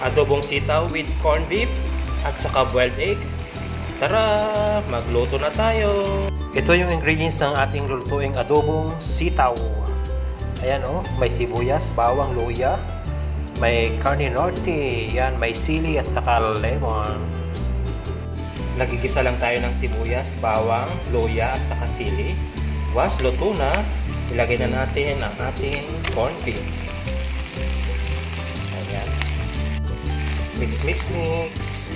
adobong sitaw with corned beef at saka boiled egg. Tara, magluto na tayo. Ito yung ingredients ng ating lulutuing adobong sitaw. Ayan oh, may sibuyas, bawang, luya, may carne norte, yan, may sili at saka lemon. Nagigisa lang tayo ng sibuyas, bawang, luya at saka sili. Once luto na, ilagay na natin ang ating corned beef. Ayan. Mix, mix, mix.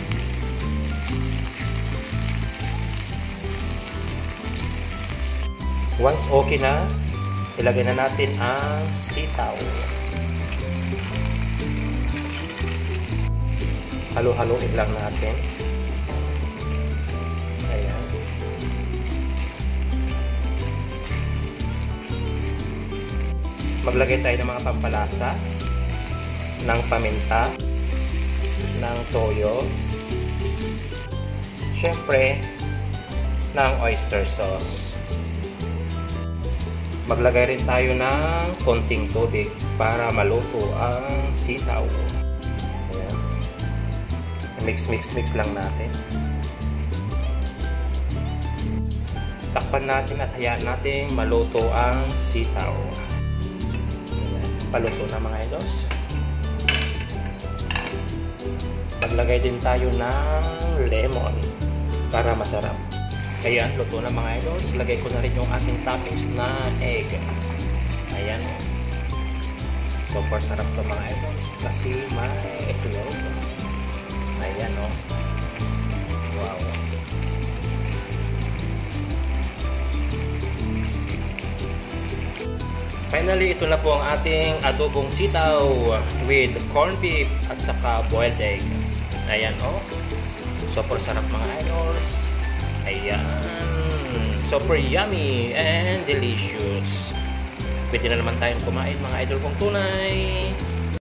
Once okay na, ilagay na natin ang sitaw. Halo-haloin lang natin. Ayan. Maglagay tayo ng mga pampalasa, ng paminta, ng toyo, syempre, ng oyster sauce. Maglagay rin tayo ng konting tubig para maluto ang sitaw. Ayan. Mix lang natin. Takpan natin at hayaan natin maluto ang sitaw. Ayan. Paluto na mga idols. Maglagay din tayo ng lemon para masarap. Ayan, luto na mga idols. Lagay ko na rin yung ating toppings na egg. Ayan. Super sarap to mga idols kasi may itlog. Ayan o. Wow. Finally, ito na po ang ating adobong sitaw with corned beef at saka boiled egg. Ayan o. Super sarap mga idols. Ayan. Super yummy and delicious. Pwede na naman tayong kumain mga idol kong tunay.